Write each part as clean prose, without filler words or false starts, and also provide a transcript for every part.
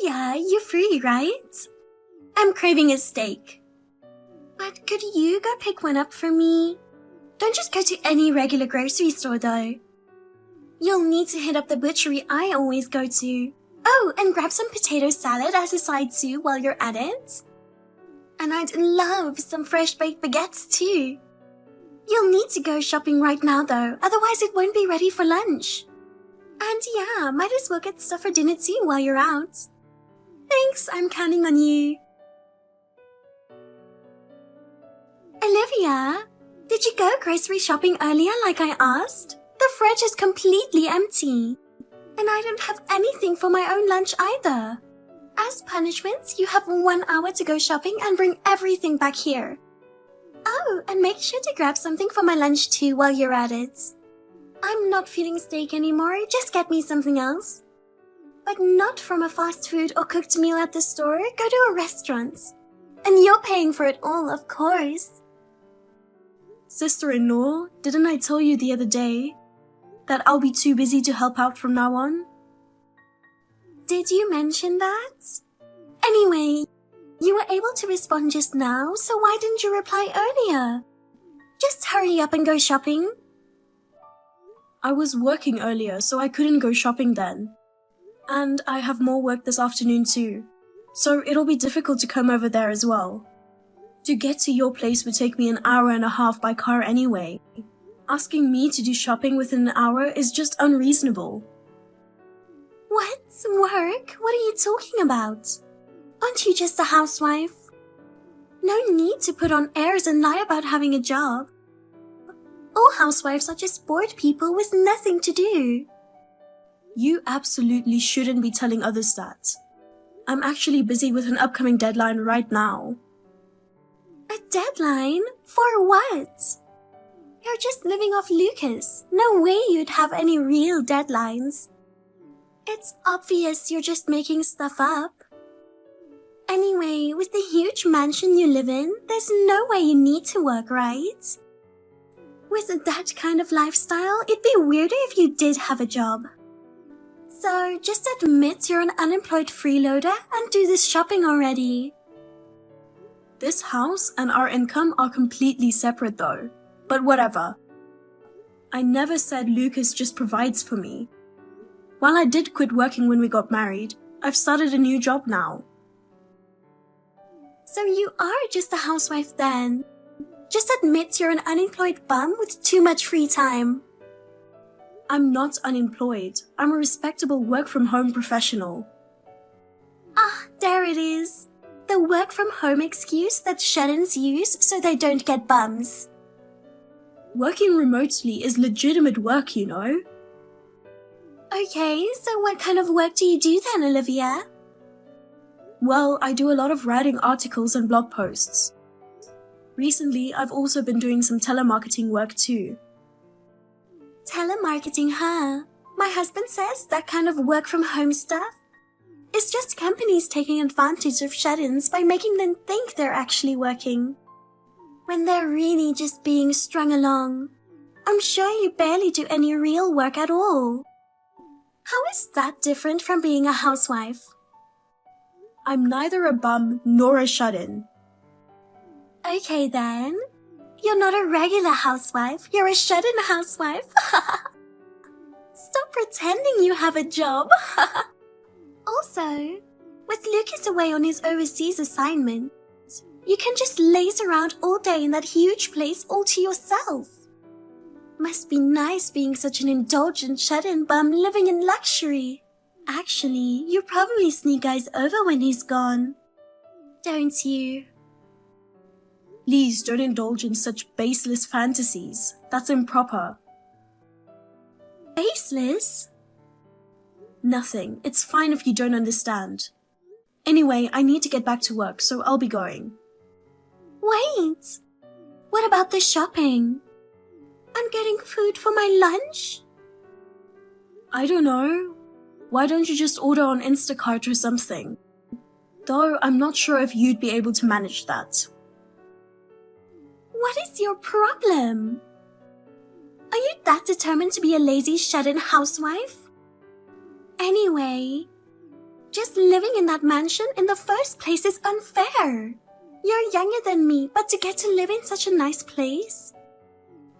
Olivia, you're free, right? I'm craving a steak. But could you go pick one up for me? Don't just go to any regular grocery store though. You'll need to hit up the butchery I always go to. Oh, and grab some potato salad as a side too while you're at it. And I'd love some fresh baked baguettes too. You'll need to go shopping right now though, otherwise it won't be ready for lunch. And yeah, might as well get stuff for dinner too while you're out. Thanks, I'm counting on you. Olivia, did you go grocery shopping earlier like I asked? The fridge is completely empty. And I don't have anything for my own lunch either. As punishment, you have 1 hour to go shopping and bring everything back here. Oh, and make sure to grab something for my lunch too while you're at it. I'm not feeling steak anymore, just get me something else. But not from a fast food or cooked meal at the store, go to a restaurant. And you're paying for it all, of course. Sister-in-law, didn't I tell you the other day that I'll be too busy to help out from now on? Did you mention that? Anyway, you were able to respond just now, so why didn't you reply earlier? Just hurry up and go shopping. I was working earlier, so I couldn't go shopping then. And I have more work this afternoon too, so it'll be difficult to come over there as well. To get to your place would take me 1.5 hours by car anyway. Asking me to do shopping within an hour is just unreasonable. What? Work? What are you talking about? Aren't you just a housewife? No need to put on airs and lie about having a job. All housewives are just bored people with nothing to do. You absolutely shouldn't be telling others that. I'm actually busy with an upcoming deadline right now. A deadline? For what? You're just living off Lucas. No way you'd have any real deadlines. It's obvious you're just making stuff up. Anyway, with the huge mansion you live in, there's no way you need to work, right? With that kind of lifestyle, it'd be weirder if you did have a job. So just admit you're an unemployed freeloader and do this shopping already. This house and our income are completely separate though. But whatever. I never said Lucas just provides for me. While I did quit working when we got married, I've started a new job now. So you are just a housewife then. Just admit you're an unemployed bum with too much free time. I'm not unemployed. I'm a respectable work-from-home professional. Ah, there it is. The work-from-home excuse that shut-ins use so they don't get bums. Working remotely is legitimate work, you know. Okay, so what kind of work do you do then, Olivia? Well, I do a lot of writing articles and blog posts. Recently, I've also been doing some telemarketing work too. Telemarketing, huh? My husband says that kind of work-from-home stuff is just companies taking advantage of shut-ins by making them think they're actually working, when they're really just being strung along. I'm sure you barely do any real work at all. How is that different from being a housewife? I'm neither a bum nor a shut-in. Okay then. You're not a regular housewife, you're a shut-in housewife. Stop pretending you have a job. Also, with Lucas away on his overseas assignment, you can just laze around all day in that huge place all to yourself. Must be nice being such an indulgent shut-in bum living in luxury. Actually, you probably sneak guys over when he's gone. Don't you? Please don't indulge in such baseless fantasies. That's improper. Baseless? Nothing. It's fine if you don't understand. Anyway, I need to get back to work, so I'll be going. Wait! What about the shopping? I'm getting food for my lunch? I don't know. Why don't you just order on Instacart or something? Though I'm not sure if you'd be able to manage that. What is your problem? Are you that determined to be a lazy shut-in housewife? Anyway, Just living in that mansion in the first place is unfair. You're younger than me, but to get to live in such a nice place?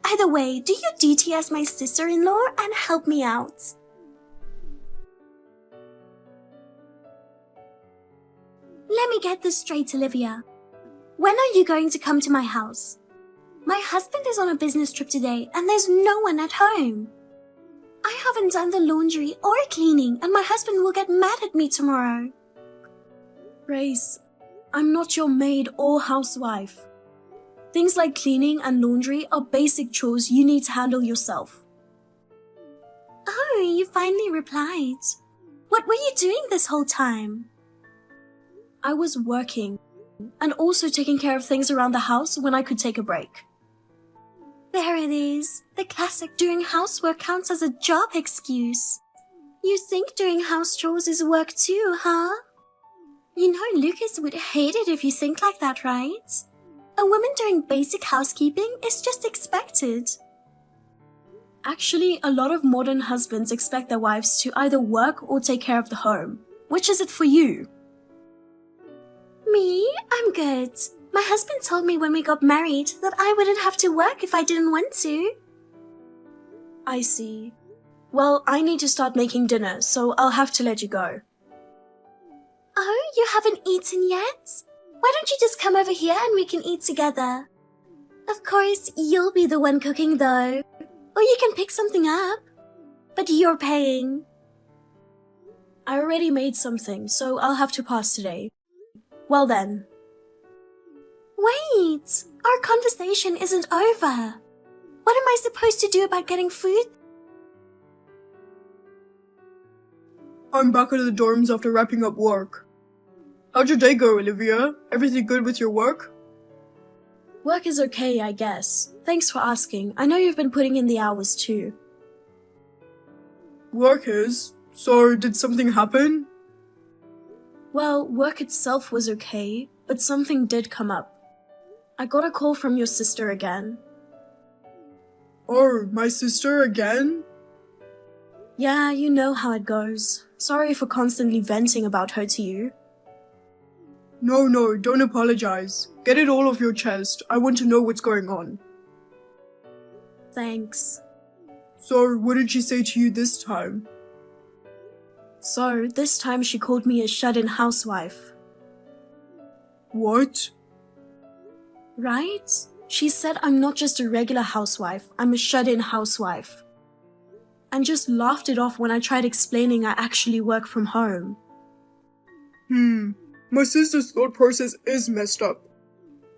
Either way, do your duty as my sister-in-law and help me out. Let me get this straight, Olivia. When are you going to come to my house? My husband is on a business trip today and there's no one at home. I haven't done the laundry or cleaning and my husband will get mad at me tomorrow. Grace, I'm not your maid or housewife. Things like cleaning and laundry are basic chores you need to handle yourself. Oh, you finally replied. What were you doing this whole time? I was working and also taking care of things around the house when I could take a break. There it is. The classic doing housework counts as a job excuse. You think doing house chores is work too, huh? You know Lucas would hate it if you think like that, right? A woman doing basic housekeeping is just expected. Actually, a lot of modern husbands expect their wives to either work or take care of the home. Which is it for you? Me? I'm good. My husband told me when we got married that I wouldn't have to work if I didn't want to. I see. Well, I need to start making dinner, so I'll have to let you go. Oh, you haven't eaten yet? Why don't you just come over here and we can eat together? Of course, you'll be the one cooking though. Or you can pick something up. But you're paying. I already made something, so I'll have to pass today. Well then. Wait! Our conversation isn't over. What am I supposed to do about getting food? I'm back at the dorms after wrapping up work. How'd your day go, Olivia? Everything good with your work? Work is okay, I guess. Thanks for asking. I know you've been putting in the hours too. Work is? So, did something happen? Well, work itself was okay, but something did come up. I got a call from your sister again. Oh, my sister again? Yeah, you know how it goes. Sorry for constantly venting about her to you. No, don't apologize. Get it all off your chest. I want to know what's going on. Thanks. So, what did she say to you this time? So, this time she called me a shut-in housewife. What? Right? She said I'm not just a regular housewife, I'm a shut-in housewife. And just laughed it off when I tried explaining I actually work from home. My sister's thought process is messed up.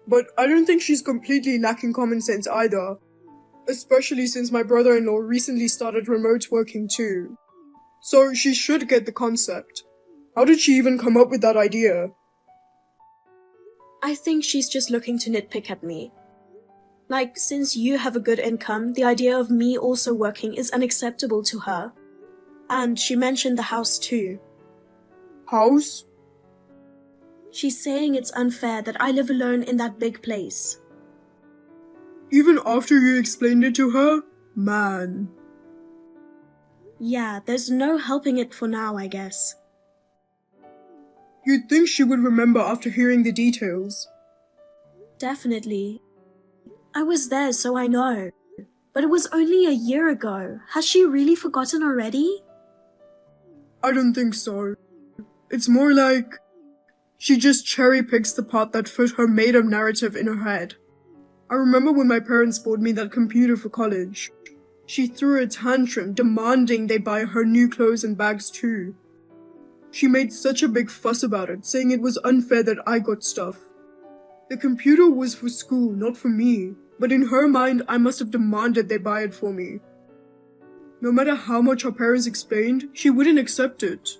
But I don't think she's completely lacking common sense either. Especially since my brother-in-law recently started remote working too. So she should get the concept. How did she even come up with that idea? I think she's just looking to nitpick at me. Like, since you have a good income, the idea of me also working is unacceptable to her. And she mentioned the house too. House? She's saying it's unfair that I live alone in that big place. Even after you explained it to her? Man. Yeah, there's no helping it for now, I guess. You'd think she would remember after hearing the details. Definitely. I was there, so I know. But it was only a year ago. Has she really forgotten already? I don't think so. It's more like she just cherry picks the part that fit her made-up narrative in her head. I remember when my parents bought me that computer for college. She threw a tantrum demanding they buy her new clothes and bags too. She made such a big fuss about it, saying it was unfair that I got stuff. The computer was for school, not for me, but in her mind I must have demanded they buy it for me. No matter how much her parents explained, she wouldn't accept it.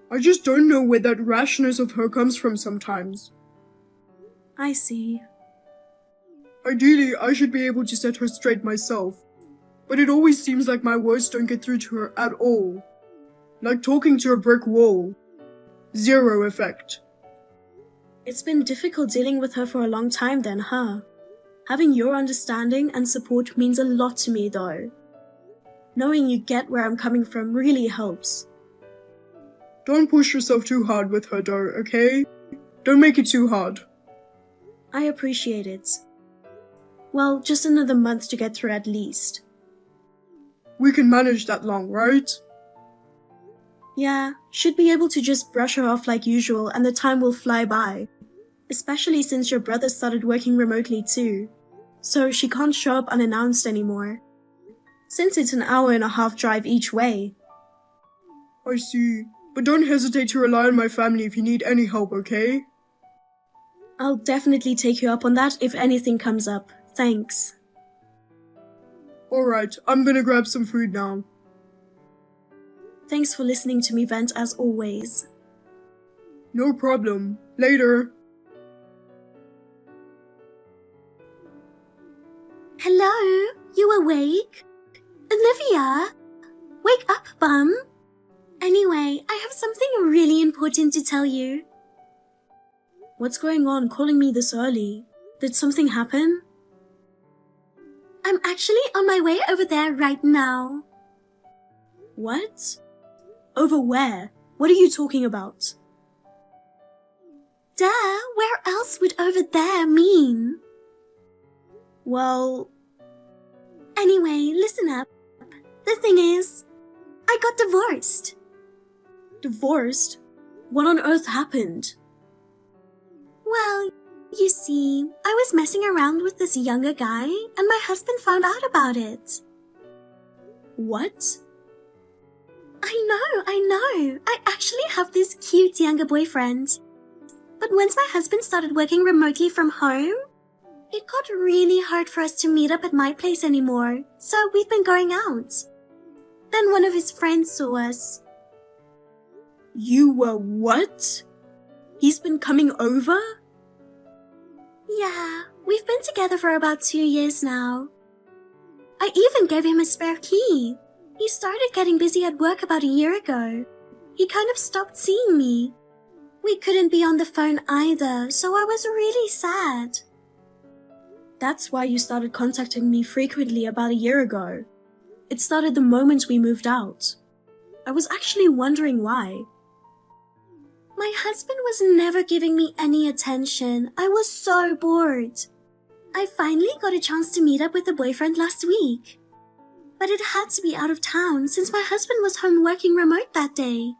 I just don't know where that rashness of her comes from sometimes. I see. Ideally, I should be able to set her straight myself, but it always seems like my words don't get through to her at all. Like talking to a brick wall. Zero effect. It's been difficult dealing with her for a long time then, huh? Having your understanding and support means a lot to me though. Knowing you get where I'm coming from really helps. Don't push yourself too hard with her though, okay? Don't make it too hard. I appreciate it. Well, just another month to get through at least. We can manage that long, right? Yeah, should be able to just brush her off like usual and the time will fly by. Especially since your brother started working remotely too. So she can't show up unannounced anymore. Since it's an 1.5 hour drive each way. I see. But don't hesitate to rely on my family if you need any help, okay? I'll definitely take you up on that if anything comes up. Thanks. Alright, I'm gonna grab some food now. Thanks for listening to me vent as always. No problem. Later. Hello? You awake? Olivia? Wake up, bum. Anyway, I have something really important to tell you. What's going on calling me this early? Did something happen? I'm actually on my way over there right now. What? Over where? What are you talking about? Duh, where else would over there mean? Well, Anyway, listen up. The thing is, I got divorced. divorced? What on earth happened? Well, you see, I was messing around with this younger guy and my husband found out about it. What? I know. I actually have this cute younger boyfriend. But once my husband started working remotely from home, it got really hard for us to meet up at my place anymore, so we've been going out. Then one of his friends saw us. You were what? He's been coming over? Yeah, we've been together for about 2 years now. I even gave him a spare key. He started getting busy at work about a year ago. He kind of stopped seeing me. We couldn't be on the phone either, so I was really sad. That's why you started contacting me frequently about a year ago. It started the moment we moved out. I was actually wondering why. My husband was never giving me any attention. I was so bored. I finally got a chance to meet up with a boyfriend last week. But it had to be out of town since my husband was home working remote that day.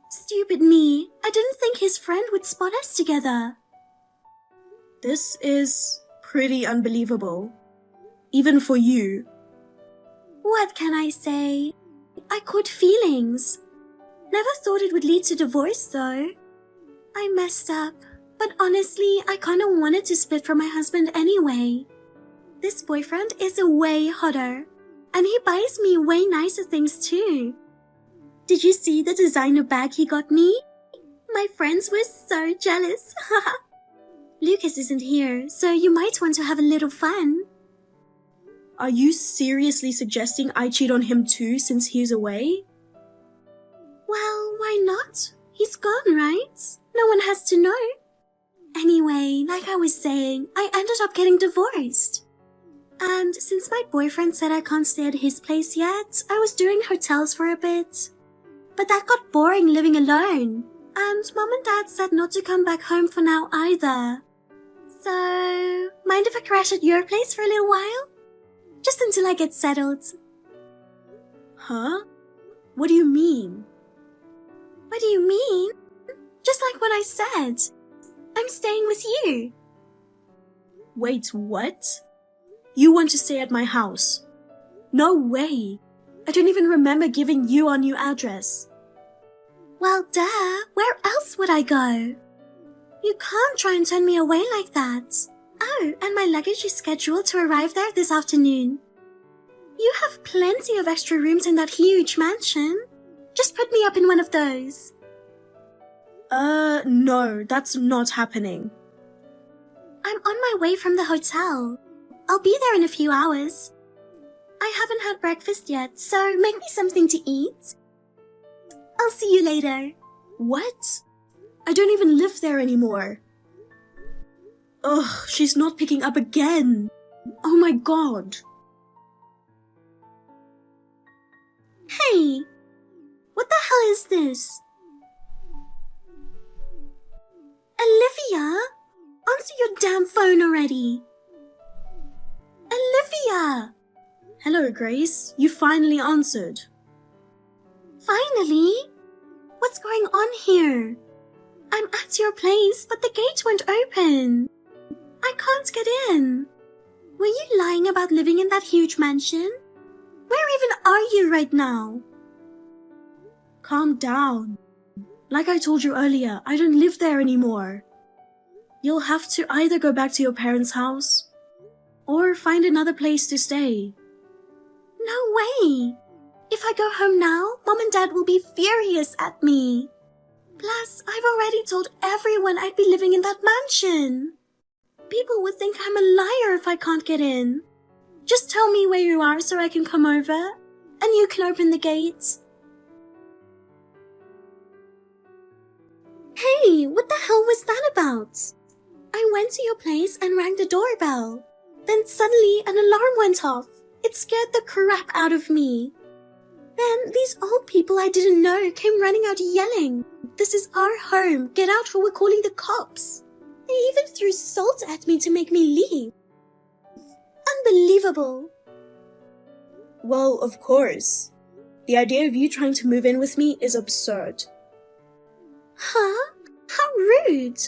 Stupid me. I didn't think his friend would spot us together. This is pretty unbelievable. Even for you. What can I say? I caught feelings. Never thought it would lead to divorce though. I messed up, but honestly, I kinda wanted to split from my husband anyway. This boyfriend is way hotter, and he buys me way nicer things too. Did you see the designer bag he got me? My friends were so jealous. Lucas isn't here, so you might want to have a little fun. Are you seriously suggesting I cheat on him too since he's away? Well, why not? He's gone, right? No one has to know. Anyway, like I was saying, I ended up getting divorced. And since my boyfriend said I can't stay at his place yet, I was doing hotels for a bit. But that got boring living alone. And Mom and Dad said not to come back home for now either. So, mind if I crash at your place for a little while? Just until I get settled. Huh? What do you mean? What do you mean? Just like what I said. I'm staying with you. Wait, what? You want to stay at my house? No way. I don't even remember giving you our new address. Well, duh. Where else would I go? You can't try and turn me away like that. Oh, and my luggage is scheduled to arrive there this afternoon. You have plenty of extra rooms in that huge mansion. Just put me up in one of those. No, that's not happening. I'm on my way from the hotel. I'll be there in a few hours. I haven't had breakfast yet, so make me something to eat. I'll see you later. What? I don't even live there anymore. Ugh, she's not picking up again. Oh my god. Hey, what the hell is this? phone already. Olivia! Hello, Grace. You finally answered. Finally? What's going on here? I'm at your place, but the gate won't open. I can't get in. Were you lying about living in that huge mansion? Where even are you right now? Calm down. Like I told you earlier, I don't live there anymore. You'll have to either go back to your parents' house or find another place to stay. No way! If I go home now, Mom and Dad will be furious at me. Plus, I've already told everyone I'd be living in that mansion. People would think I'm a liar if I can't get in. Just tell me where you are so I can come over, and you can open the gates. Hey, what the hell was that about? I went to your place and rang the doorbell. Then suddenly an alarm went off. It scared the crap out of me. Then these old people I didn't know came running out yelling, "This is our home, get out or we're calling the cops." They even threw salt at me to make me leave. Unbelievable. Well, of course. The idea of you trying to move in with me is absurd. Huh? How rude.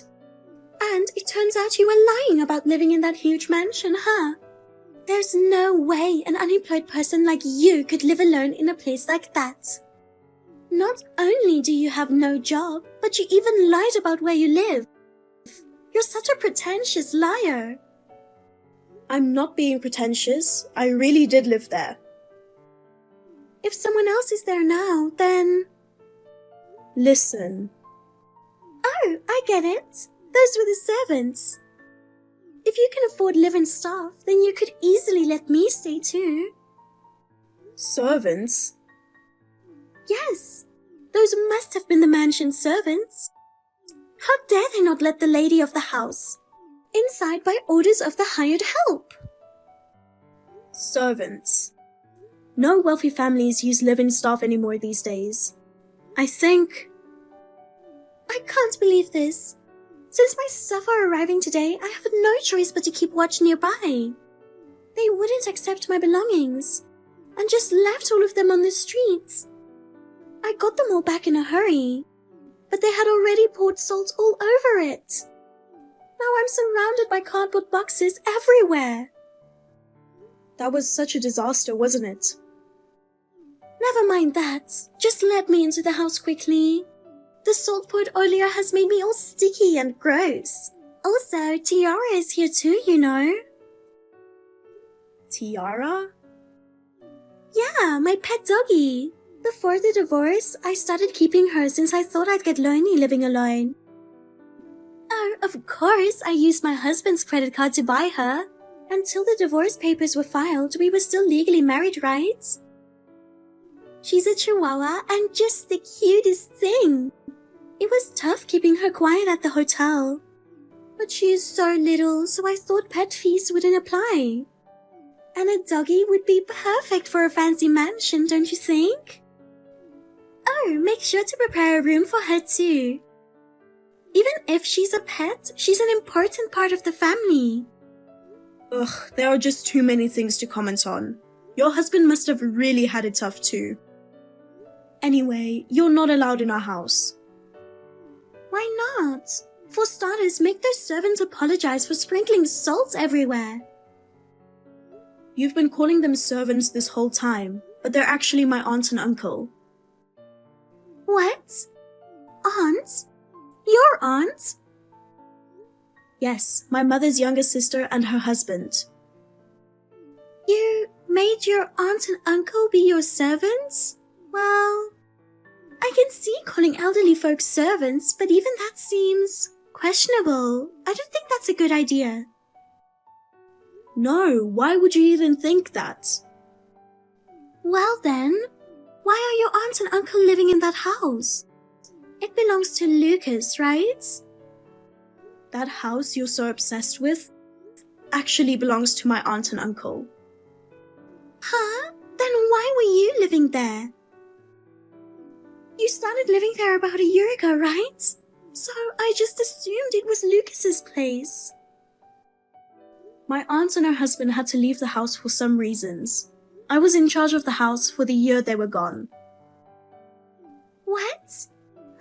And it turns out you were lying about living in that huge mansion, huh? There's no way an unemployed person like you could live alone in a place like that. Not only do you have no job, but you even lied about where you live. You're such a pretentious liar. I'm not being pretentious. I really did live there. If someone else is there now, then... Listen. Oh, I get it. Those were the servants. If you can afford live-in staff, then you could easily let me stay too. Servants? Yes, those must have been the mansion's servants. How dare they not let the lady of the house inside by orders of the hired help? Servants. No wealthy families use live-in staff anymore these days. I can't believe this. Since my stuff are arriving today, I have no choice but to keep watch nearby. They wouldn't accept my belongings and just left all of them on the streets. I got them all back in a hurry, but they had already poured salt all over it. Now I'm surrounded by cardboard boxes everywhere. That was such a disaster, wasn't it? Never mind that. Just let me into the house quickly. The salt poured earlier has made me all sticky and gross. Also, Tiara is here too, you know. Tiara? Yeah, my pet doggy. Before the divorce, I started keeping her since I thought I'd get lonely living alone. Oh, of course, I used my husband's credit card to buy her. Until the divorce papers were filed, we were still legally married, right? She's a Chihuahua and just the cutest thing. It was tough keeping her quiet at the hotel. But she is so little, so I thought pet fees wouldn't apply. And a doggy would be perfect for a fancy mansion, don't you think? Oh, make sure to prepare a room for her too. Even if she's a pet, she's an important part of the family. Ugh, there are just too many things to comment on. Your husband must have really had it tough too. Anyway, you're not allowed in our house. Why not? For starters, make those servants apologize for sprinkling salt everywhere. You've been calling them servants this whole time, but they're actually my aunt and uncle. What? Aunt? Your aunt? Yes, my mother's younger sister and her husband. You made your aunt and uncle be your servants? Well, I can see calling elderly folks servants, but even that seems questionable. I don't think that's a good idea. No, why would you even think that? Well then, why are your aunt and uncle living in that house? It belongs to Lucas, right? That house you're so obsessed with actually belongs to my aunt and uncle. Huh? Then why were you living there? You started living there about a year ago, right? So I just assumed it was Lucas's place. My aunt and her husband had to leave the house for some reasons. I was in charge of the house for the year they were gone. What?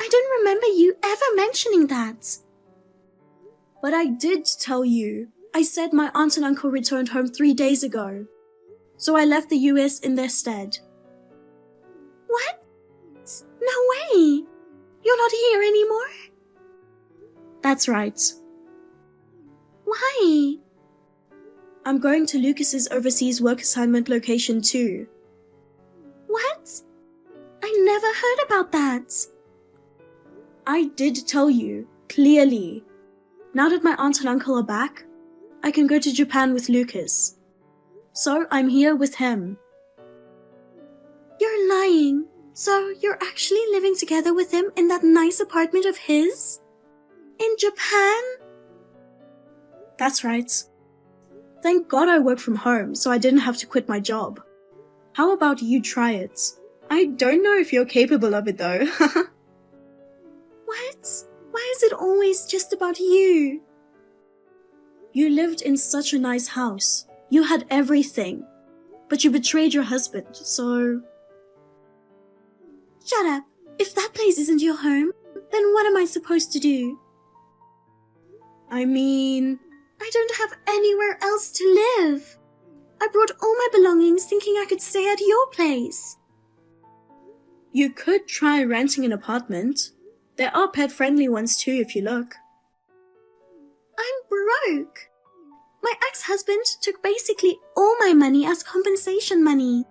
I don't remember you ever mentioning that. But I did tell you. I said my aunt and uncle returned home 3 days ago. So I left the US in their stead. What? No way! You're not here anymore? That's right. Why? I'm going to Lucas's overseas work assignment location too. What? I never heard about that. I did tell you, clearly. Now that my aunt and uncle are back, I can go to Japan with Lucas. So I'm here with him. You're lying. So you're actually living together with him in that nice apartment of his? In Japan? That's right. Thank God I work from home, so I didn't have to quit my job. How about you try it? I don't know if you're capable of it though. What? Why is it always just about you? You lived in such a nice house. You had everything. But you betrayed your husband, so... Shut up. If that place isn't your home, then what am I supposed to do? I mean... I don't have anywhere else to live. I brought all my belongings thinking I could stay at your place. You could try renting an apartment. There are pet-friendly ones too if you look. I'm broke. My ex-husband took basically all my money as compensation money.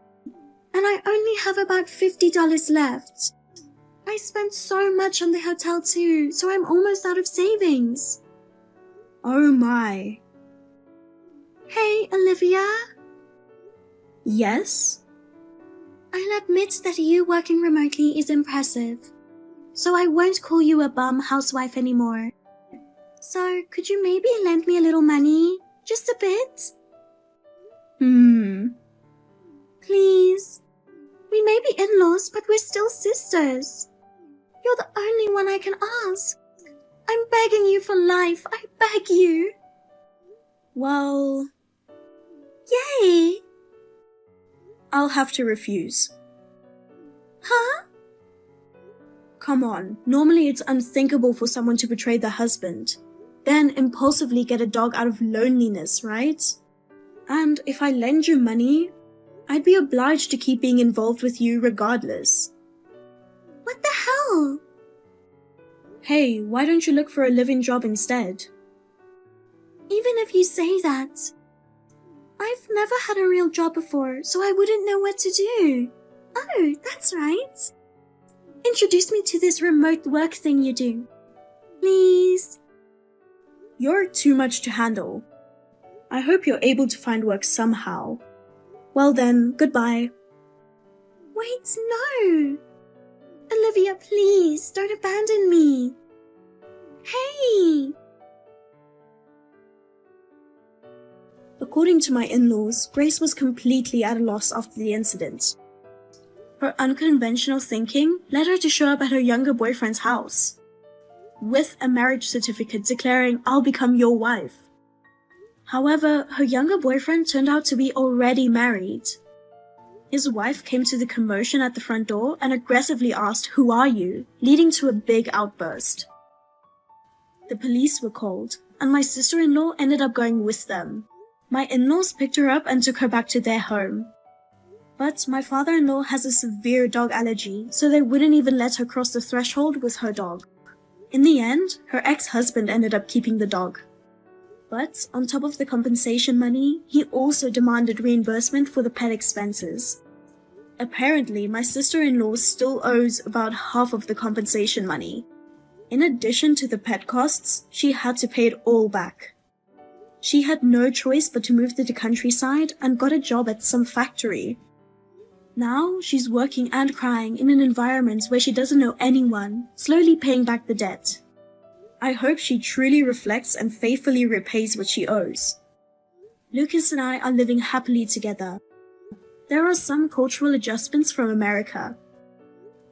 And I only have about $50 left. I spent so much on the hotel too, so I'm almost out of savings. Oh my. Hey, Olivia. Yes? I'll admit that you working remotely is impressive. So I won't call you a bum housewife anymore. So could you maybe lend me a little money? Just a bit? Please. We may be in-laws, but we're still sisters. You're the only one I can ask. I'm begging you for life. I beg you. Well... Yay! I'll have to refuse. Huh? Come on, normally it's unthinkable for someone to betray their husband, then impulsively get a dog out of loneliness, right? And if I lend you money, I'd be obliged to keep being involved with you regardless. What the hell? Hey, why don't you look for a living job instead? Even if you say that, I've never had a real job before, so I wouldn't know what to do. Oh, that's right. Introduce me to this remote work thing you do. Please. You're too much to handle. I hope you're able to find work somehow. Well then, goodbye. Wait, no. Olivia, please, don't abandon me. Hey! According to my in-laws, Grace was completely at a loss after the incident. Her unconventional thinking led her to show up at her younger boyfriend's house, with a marriage certificate declaring, "I'll become your wife." However, her younger boyfriend turned out to be already married. His wife came to the commotion at the front door and aggressively asked, "Who are you?" leading to a big outburst. The police were called, and my sister-in-law ended up going with them. My in-laws picked her up and took her back to their home. But my father-in-law has a severe dog allergy, so they wouldn't even let her cross the threshold with her dog. In the end, her ex-husband ended up keeping the dog. But on top of the compensation money, he also demanded reimbursement for the pet expenses. Apparently, my sister-in-law still owes about half of the compensation money. In addition to the pet costs, she had to pay it all back. She had no choice but to move to the countryside and got a job at some factory. Now, she's working and crying in an environment where she doesn't know anyone, slowly paying back the debt. I hope she truly reflects and faithfully repays what she owes. Lucas and I are living happily together. There are some cultural adjustments from America,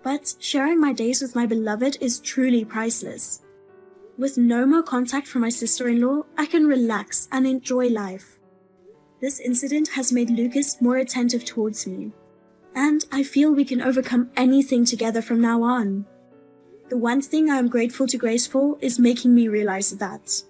but sharing my days with my beloved is truly priceless. With no more contact from my sister-in-law, I can relax and enjoy life. This incident has made Lucas more attentive towards me, and I feel we can overcome anything together from now on. The one thing I am grateful to Grace for is making me realize that.